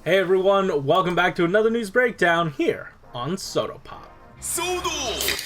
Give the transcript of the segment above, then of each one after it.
Hey everyone, welcome back to another news breakdown here on SODO Pop. SODO!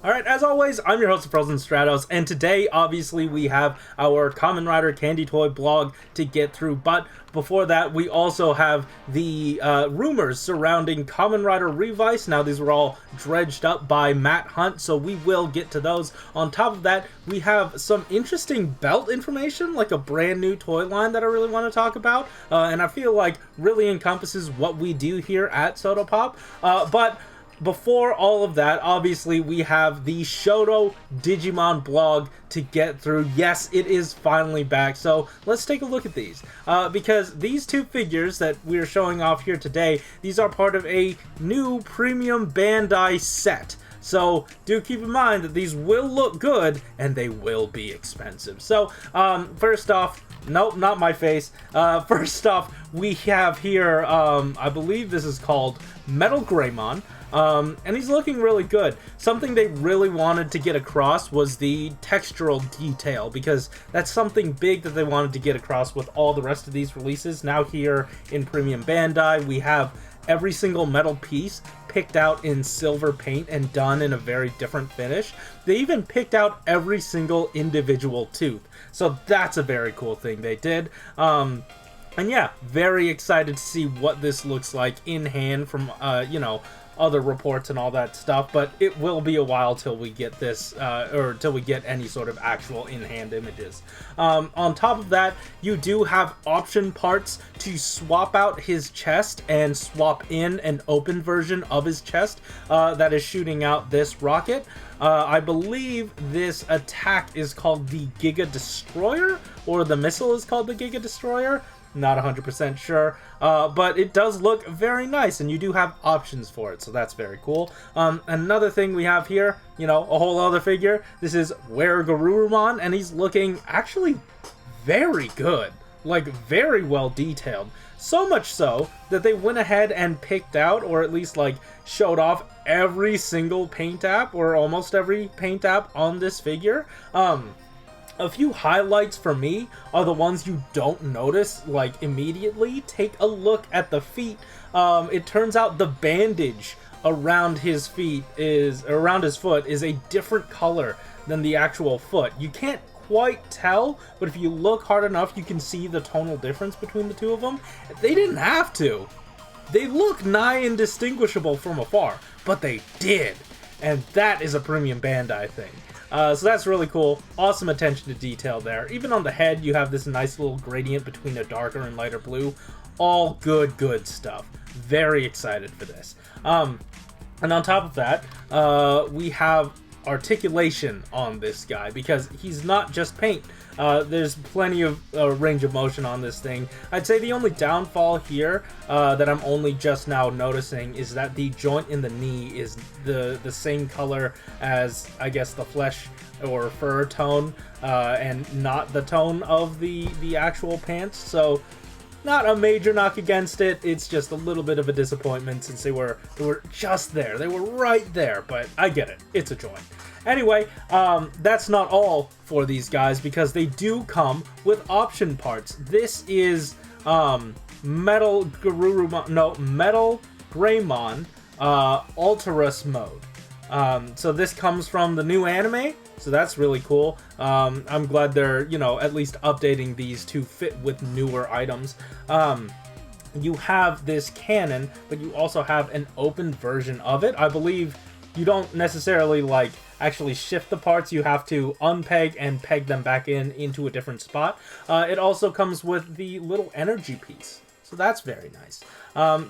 Alright, as always, I'm your host of Frozen Stratos, and today, obviously, we have our Kamen Rider Candy Toy blog to get through, but before that, we also have the rumors surrounding Kamen Rider REVICE. Now, these were all dredged up by Matt Hunt, so we will get to those. On top of that, we have some interesting belt information, like a brand new toy line that I really want to talk about, and I feel like really encompasses what we do here at SODO Pop, but before all of that, obviously, we have the SHODO Digimon blog to get through. Yes, it is finally back, so let's take a look at these. Because these two figures that we're showing off here today, these are part of a new premium Bandai set. So do keep in mind that these will look good, and they will be expensive. So, first off, nope, not my face. First off, we have here, I believe this is called Metal Greymon. And he's looking really good. Something they really wanted to get across was the textural detail, because that's something big that they wanted to get across with all the rest of these releases. Now here in Premium Bandai, we have every single metal piece picked out in silver paint and done in a very different finish. They even picked out every single individual tooth. So that's a very cool thing they did. And yeah, very excited to see what this looks like in hand from, you know, other reports and all that stuff, but it will be a while till we get this, or till we get any sort of actual in-hand images. On top of that, you do have option parts to swap out his chest and swap in an open version of his chest that is shooting out this rocket. I believe this attack is called the Giga Destroyer, or the missile is called the Giga Destroyer. Not 100% sure, but it does look very nice, and you do have options for it, so that's very cool. Another thing we have here, you know, a whole other figure. This is WereGarurumon, and he's looking actually very good, like very well detailed. So much so that they went ahead and picked out, or at least like showed off every single paint app, or almost every paint app on this figure. A few highlights for me are the ones you don't notice, like, immediately. Take a look at the feet. It turns out the bandage around his foot is a different color than the actual foot. You can't quite tell, but if you look hard enough, you can see the tonal difference between the two of them. They didn't have to. They look nigh indistinguishable from afar, but they did. And that is a Premium Bandai thing. So that's really cool. Awesome attention to detail there. Even on the head, you have this nice little gradient between a darker and lighter blue. All good stuff. Very excited for this. And on top of that, we have articulation on this guy, because he's not just paint. There's plenty of range of motion on this thing. I'd say the only downfall here that I'm only just now noticing is that the joint in the knee is the same color as, I guess, the flesh or fur tone, and not the tone of the actual pants. So not a major knock against it. It's just a little bit of a disappointment, since they were just there. They were right there, but I get it. It's a joint. Anyway, that's not all for these guys, because they do come with option parts. This is Metal Greymon Ultras mode. So this comes from the new anime, so that's really cool. I'm glad they're, you know, at least updating these to fit with newer items. You have this cannon, but you also have an open version of it. I believe you don't necessarily, like, actually shift the parts. You have to unpeg and peg them back into a different spot. It also comes with the little energy piece, so that's very nice.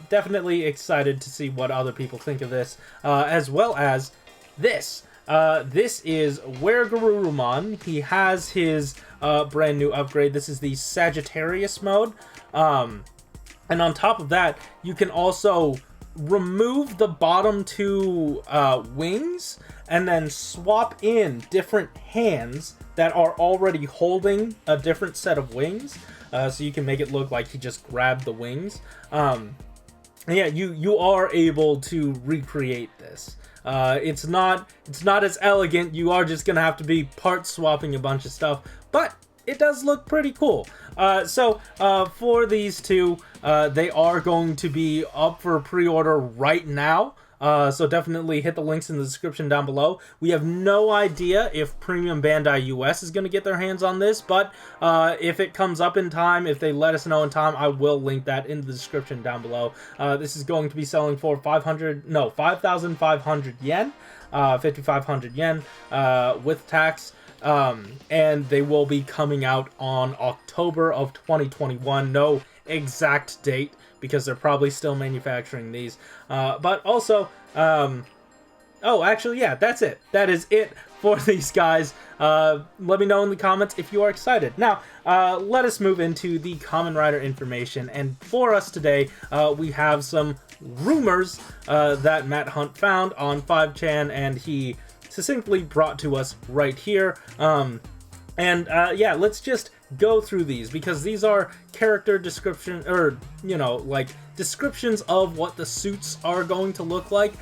Definitely excited to see what other people think of this, as well as this. This is WereGarurumon. He has his brand new upgrade. This is the Sagittarius mode. And on top of that, you can also remove the bottom two wings and then swap in different hands that are already holding a different set of wings. So you can make it look like he just grabbed the wings. Yeah, you are able to recreate this. It's not as elegant. You are just gonna have to be part swapping a bunch of stuff, but it does look pretty cool. For these two, they are going to be up for pre-order right now. So definitely hit the links in the description down below. We have no idea if Premium Bandai US is going to get their hands on this, but if it comes up in time, if they let us know in time, I will link that in the description down below. This is going to be selling for 5,500 yen, 5,500 yen with tax. And they will be coming out on October of 2021. No exact date, because they're probably still manufacturing these. But also, oh, actually, yeah, that's it. That is it for these guys. Let me know in the comments if you are excited. Now, let us move into the Kamen Rider information. And for us today, we have some rumors that Matt Hunt found on 5chan, and he succinctly brought to us right here. Yeah, let's just go through these, because these are character description, or, you know, like, descriptions of what the suits are going to look like,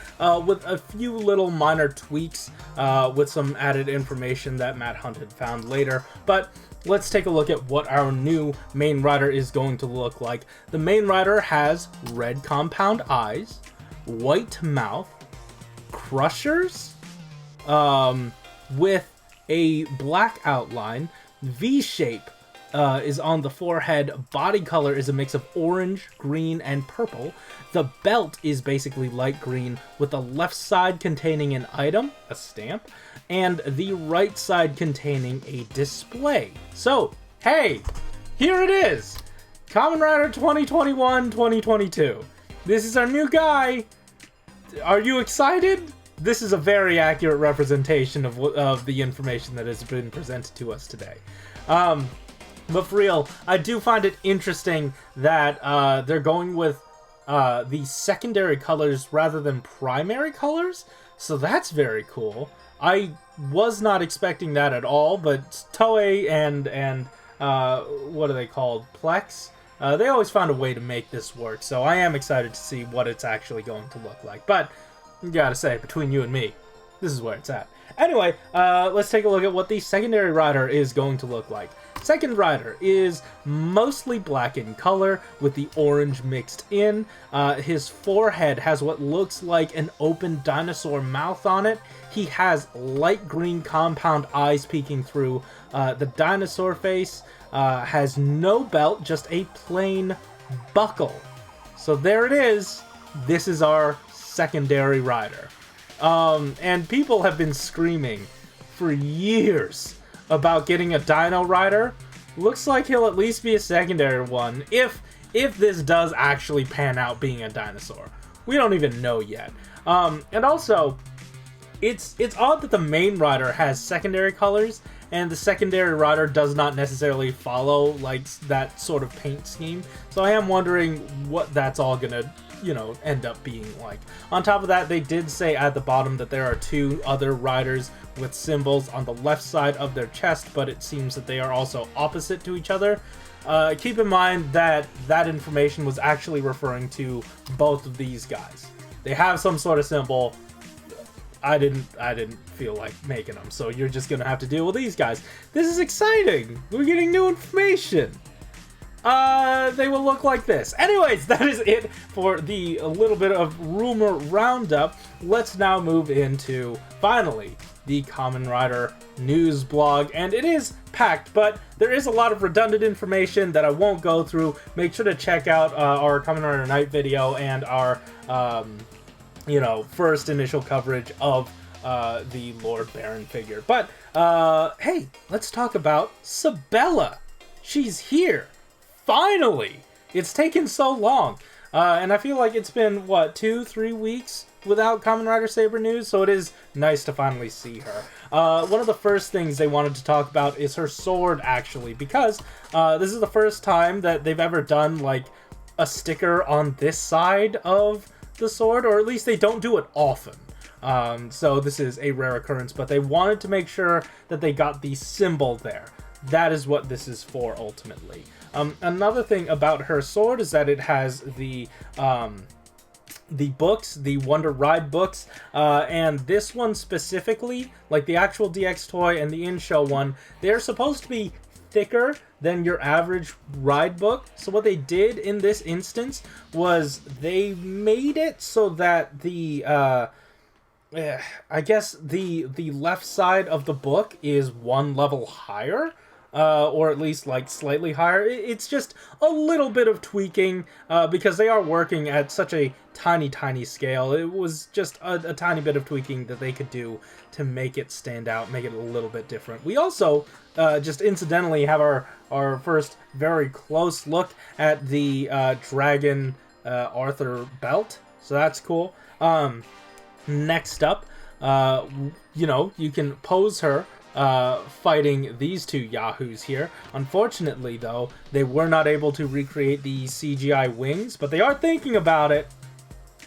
with a few little minor tweaks, with some added information that Matt Hunt had found later. But let's take a look at what our new main rider is going to look like. The main rider has red compound eyes, white mouth, crushers, with a black outline, V-shape is on the forehead, body color is a mix of orange, green, and purple. The belt is basically light green, with the left side containing an item, a stamp, and the right side containing a display. So, hey, here it is! Kamen Rider 2021-2022. This is our new guy! Are you excited? This is a very accurate representation of the information that has been presented to us today. But for real, I do find it interesting that they're going with the secondary colors rather than primary colors, so that's very cool. I was not expecting that at all, but Toei and what are they called? Plex? They always found a way to make this work, so I am excited to see what it's actually going to look like. But gotta say, between you and me, this is where it's at. Anyway, let's take a look at what the secondary rider is going to look like. Second rider is mostly black in color, with the orange mixed in. His forehead has what looks like an open dinosaur mouth on it. He has light green compound eyes peeking through. The dinosaur face has no belt, just a plain buckle. So there it is. This is our secondary rider. And people have been screaming for years about getting a Dino Rider. Looks like he'll at least be a secondary one, if this does actually pan out being a dinosaur. We don't even know yet. And also, it's odd that the main rider has secondary colors, and the secondary rider does not necessarily follow like that sort of paint scheme. So I am wondering what that's all gonna, you know, end up being like. On top of that, they did say at the bottom that there are two other riders with symbols on the left side of their chest, but it seems that they are also opposite to each other. Keep in mind that that information was actually referring to both of these guys. They have some sort of symbol. I didn't feel like making them, so you're just gonna have to deal with these guys. This is exciting! We're getting new information! They will look like this. Anyways, that is it for the little bit of rumor roundup. Let's now move into, finally, the Kamen Rider news blog. And it is packed, but there is a lot of redundant information that I won't go through. Make sure to check out our Kamen Rider Night video and our, you know, first initial coverage of the Lord Baron figure. But, hey, let's talk about Sabela. She's here. Finally! It's taken so long. And I feel like it's been, what, 2-3 weeks without Kamen Rider Saber news, so it is nice to finally see her. One of the first things they wanted to talk about is her sword, actually, because this is the first time that they've ever done, like, a sticker on this side of the sword, or at least they don't do it often. So this is a rare occurrence, but they wanted to make sure that they got the symbol there. That is what this is for, ultimately. Another thing about her sword is that it has the books, the Wonder Ride books, and this one specifically, like the actual DX toy and the in-show one, they're supposed to be thicker than your average ride book. So what they did in this instance was they made it so that the I guess the left side of the book is one level higher, or at least like slightly higher. It's just a little bit of tweaking, because they are working at such a tiny scale. It was just a tiny bit of tweaking that they could do to make it stand out, make it a little bit different. We also just incidentally have our first very close look at the Dragon Arthur belt, so that's cool. Next up, you know, you can pose her fighting these two yahoos here. Unfortunately, though, they were not able to recreate the CGI wings, but they are thinking about it.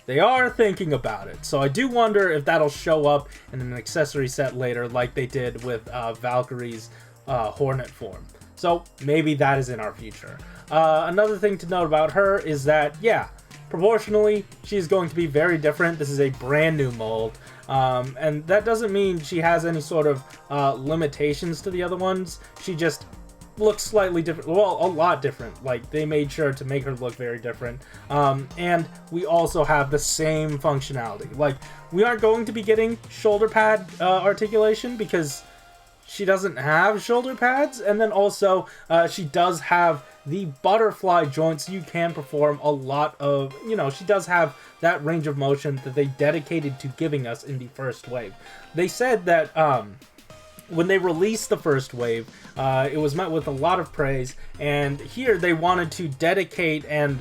They are thinking about it. So I do wonder if that'll show up in an accessory set later, like they did with Valkyrie's Hornet form. So maybe that is in our future. Another thing to note about her is that, yeah, proportionally, she's going to be very different. This is a brand new mold. And that doesn't mean she has any sort of limitations to the other ones. She just looks slightly different. Well, a lot different. Like, they made sure to make her look very different. And we also have the same functionality. Like, we aren't going to be getting shoulder pad articulation because she doesn't have shoulder pads. And then also, she does have the butterfly joints. You can perform a lot of, you know, she does have that range of motion that they dedicated to giving us in the first wave. They said that when they released the first wave, it was met with a lot of praise, and here they wanted to dedicate and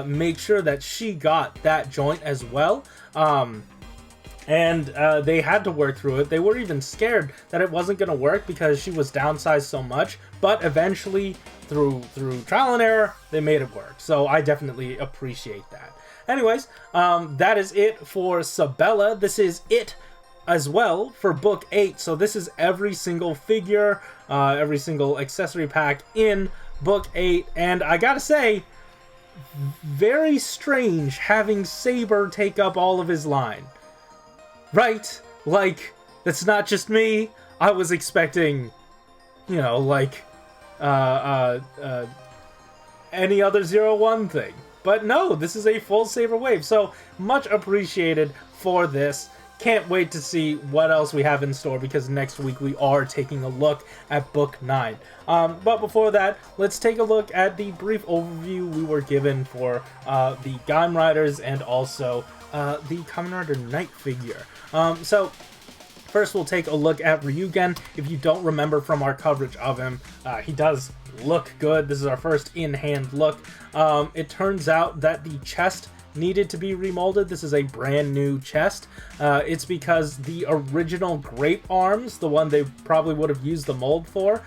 make sure that she got that joint as well. And they had to work through it. They were even scared that it wasn't going to work because she was downsized so much, but eventually through trial and error, they made it work. So I definitely appreciate that. Anyways, that is it for Sabela. This is it as well for Book 8. So this is every single figure, every single accessory pack in Book 8. And I gotta say, very strange having Saber take up all of his line. Right? Like, that's not just me. I was expecting, you know, like, any other 0-1 thing. But no, this is a full Saber wave, so much appreciated for this. Can't wait to see what else we have in store, because next week we are taking a look at Book 9. But before that, let's take a look at the brief overview we were given for the Kamen Riders and also the Kamen Rider Knight figure. So first we'll take a look at Ryugen. If you don't remember from our coverage of him, he does look good. This is our first in-hand look. It turns out that the chest needed to be remolded. This is a brand new chest. It's because the original grape arms, the one they probably would have used the mold for,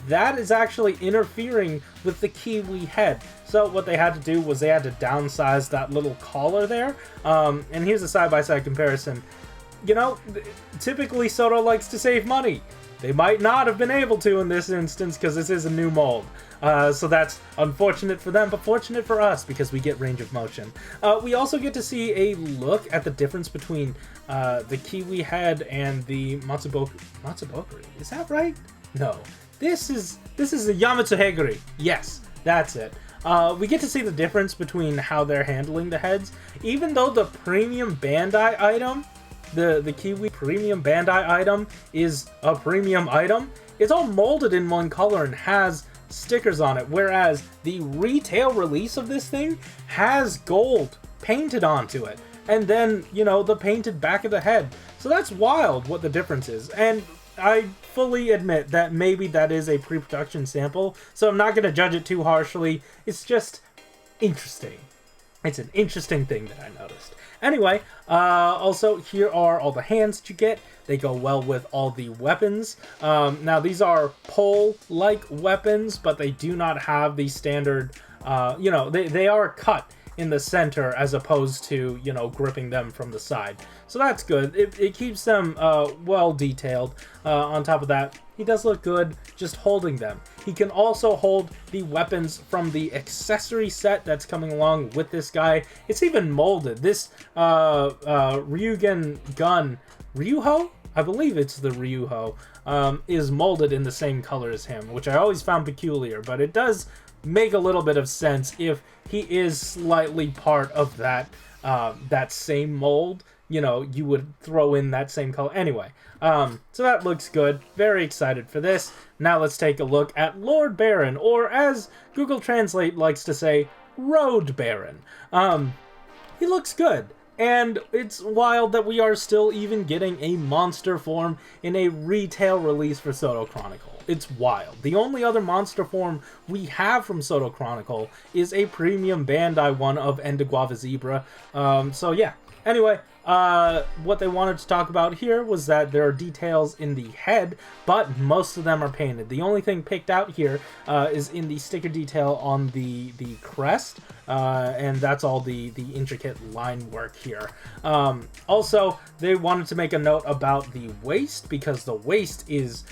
that is actually interfering with the Kiwi head. So what they had to do was they had to downsize that little collar there. And here's a side-by-side comparison. You know, typically SODO likes to save money. They might not have been able to in this instance because this is a new mold. So that's unfortunate for them, but fortunate for us because we get range of motion. We also get to see a look at the difference between the Kiwi head and the Matsubokuri. Is that right? No. This is the Yamatsuheguri. Yes, that's it. We get to see the difference between how they're handling the heads. Even though the premium Bandai item, the Kiwi premium Bandai item is a premium item, it's all molded in one color and has stickers on it, whereas the retail release of this thing has gold painted onto it, and then, you know, the painted back of the head. So that's wild what the difference is, and I fully admit that maybe that is a pre-production sample, so I'm not going to judge it too harshly. It's just interesting. It's an interesting thing that I noticed. Anyway, also here are all the hands that you get. They go well with all the weapons. Now these are pole-like weapons, but they do not have the standard, you know, they are cut in the center as opposed to, you know, gripping them from the side. So that's good. It keeps them well detailed. On top of that, he does look good just holding them. He can also hold the weapons from the accessory set that's coming along with this guy. It's even molded. This Ryugen gun, Ryuho? I believe it's the Ryuho, is molded in the same color as him, which I always found peculiar, but it does make a little bit of sense if he is slightly part of that that same mold. You know, you would throw in that same color. Anyway, so that looks good. Very excited for this. Now let's take a look at Lord Baron, or as Google Translate likes to say, Road Baron. He looks good. And it's wild that we are still even getting a monster form in a retail release for SODO Chronicle. It's wild. The only other monster form we have from SODO Chronicle is a premium Bandai one of Endeguava Zebra. So yeah. Anyway, what they wanted to talk about here was that there are details in the head, but most of them are painted. The only thing picked out here is in the sticker detail on the crest, and that's all the intricate line work here. Also, they wanted to make a note about the waist, because the waist is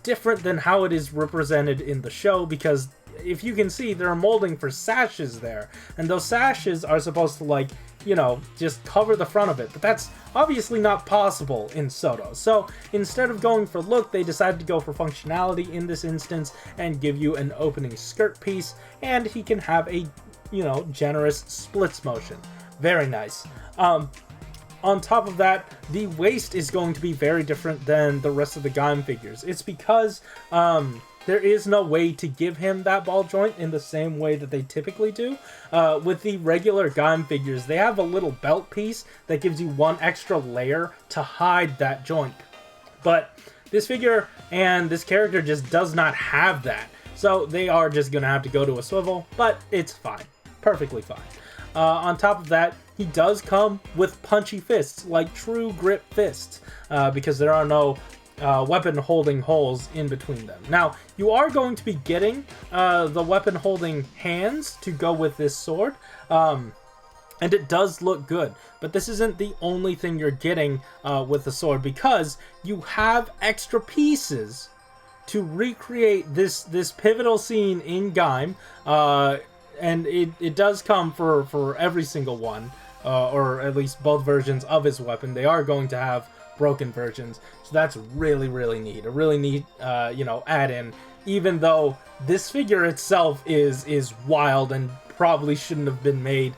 different than how it is represented in the show, because if you can see, there are molding for sashes there, and those sashes are supposed to, like, you know, just cover the front of it, but that's obviously not possible in SODO. So instead of going for look, they decided to go for functionality in this instance and give you an opening skirt piece, and he can have a, you know, generous splits motion. Very nice. On top of that, the waist is going to be very different than the rest of the Gaim figures. It's because there is no way to give him that ball joint in the same way that they typically do. With the regular Gaim figures, they have a little belt piece that gives you one extra layer to hide that joint. But this figure and this character just does not have that. So they are just going to have to go to a swivel, but it's fine. Perfectly fine. On top of that, he does come with punchy fists, like true grip fists, because there are no weapon holding holes in between them. Now, you are going to be getting the weapon holding hands to go with this sword, and it does look good, but this isn't the only thing you're getting with the sword, because you have extra pieces to recreate this pivotal scene in Gaim, and it does come for every single one, or at least both versions of his weapon. They are going to have broken versions, so that's really, really neat. A really neat, you know, add-in, even though this figure itself is wild and probably shouldn't have been made.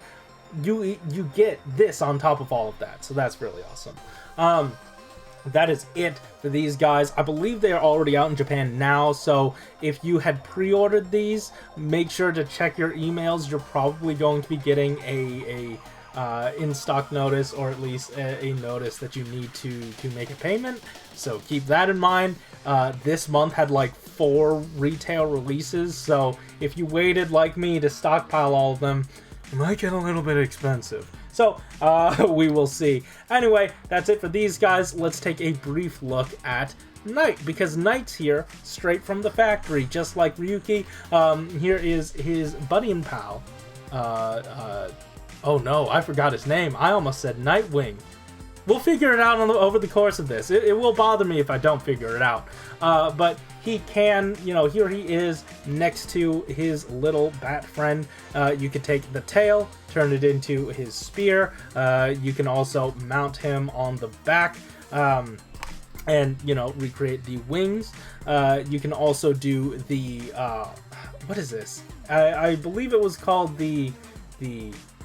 You get this on top of all of that, so that's really awesome. That is it for these guys. I believe they are already out in Japan now, so if you had pre-ordered these, make sure to check your emails. You're probably going to be getting a in-stock notice, or at least a notice that you need to make a payment, so keep that in mind. This month had like 4 retail releases, so if you waited like me to stockpile all of them, it might get a little bit expensive. So, we will see. Anyway, that's it for these guys. Let's take a brief look at Knight, because Knight's here straight from the factory, just like Ryuki. Here is his buddy and pal. Oh no, I forgot his name. I almost said Nightwing. We'll figure it out over the course of this. It will bother me if I don't figure it out. But he can, you know, here he is next to his little bat friend. You could take the tail, turn it into his spear. You can also mount him on the back, and, you know, recreate the wings. You can also do the, what is this? I believe it was called the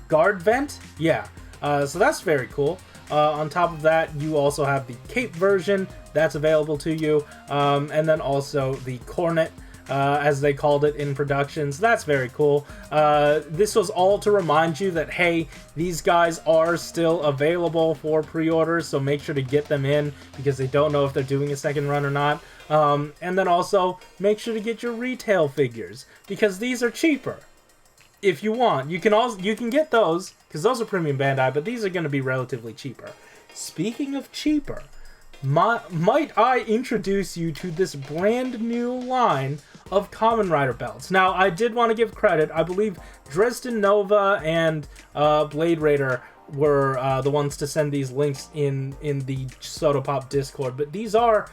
guard vent. Yeah, so that's very cool. On top of that, you also have the cape version that's available to you, and then also the cornet, as they called it in production. So that's very cool. This was all to remind you that, hey, these guys are still available for pre-orders, so make sure to get them in, because they don't know if they're doing a second run or not. And then also, make sure to get your retail figures, because these are cheaper. If you want, you can get those, because those are premium Bandai, but these are going to be relatively cheaper. Speaking of cheaper, might I introduce you to this brand new line of Kamen Rider belts. Now, I did want to give credit. I believe Dresden Nova and Blade Raider were the ones to send these links in the SODO Pop Discord, but these are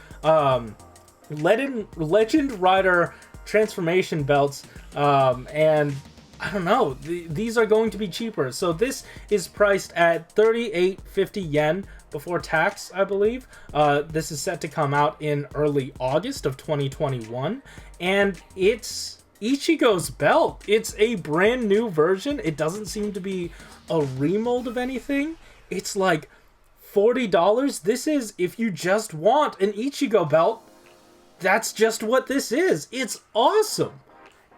Legend Rider transformation belts, and I don't know, these are going to be cheaper. So this is priced at 3850 yen before tax, I believe. This is set to come out in early August of 2021, and it's Ichigo's belt. It's a brand new version. It doesn't seem to be a remold of anything. It's like $40. This is, if you just want an Ichigo belt, that's just what this is. It's awesome.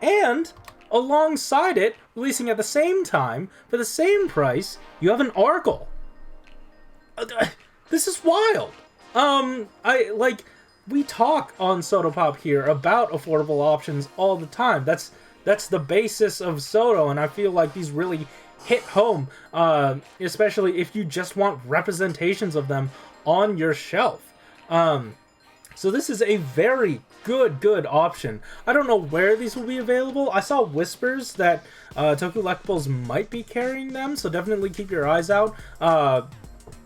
And alongside it, releasing at the same time, for the same price, you have an Oracle. This is wild. We talk on SODO Pop here about affordable options all the time. That's the basis of SODO, and I feel like these really hit home, especially if you just want representations of them on your shelf. So this is a very good option. I don't know where these will be available. I saw whispers that Tokullectibles might be carrying them, so definitely keep your eyes out.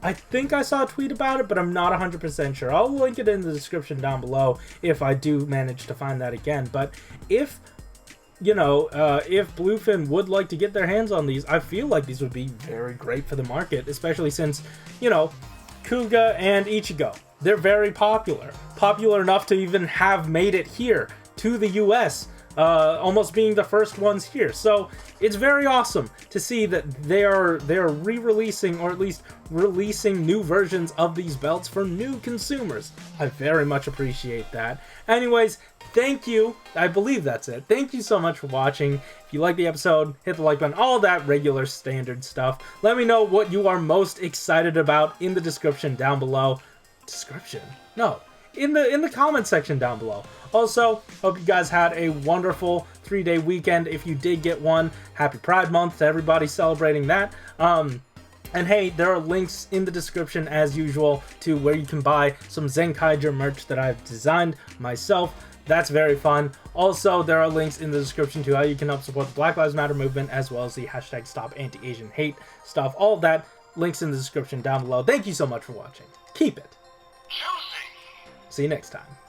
I think I saw a tweet about it, but I'm not 100% sure. I'll link it in the description down below if I do manage to find that again. But if Bluefin would like to get their hands on these, I feel like these would be very great for the market, especially since, Kuga and Ichigo, they're very popular. Popular enough to even have made it here to the US, almost being the first ones here. So it's very awesome to see that they are re-releasing, or at least releasing new versions of these belts for new consumers. I very much appreciate that. Anyways, thank you. I believe that's it. Thank you so much for watching. If you like the episode, hit the like button, all that regular standard stuff. Let me know what you are most excited about in the description down below. Description? No. In the comment section down below. Also, hope you guys had a wonderful 3-day weekend. If you did get one, happy Pride Month to everybody celebrating that. And hey, there are links in the description as usual to where you can buy some Zenkaiger merch that I've designed myself. That's very fun. Also, there are links in the description to how you can help support the Black Lives Matter movement, as well as the hashtag Stop Anti-Asian Hate stuff. All of that, links in the description down below. Thank you so much for watching. Keep it. See you next time.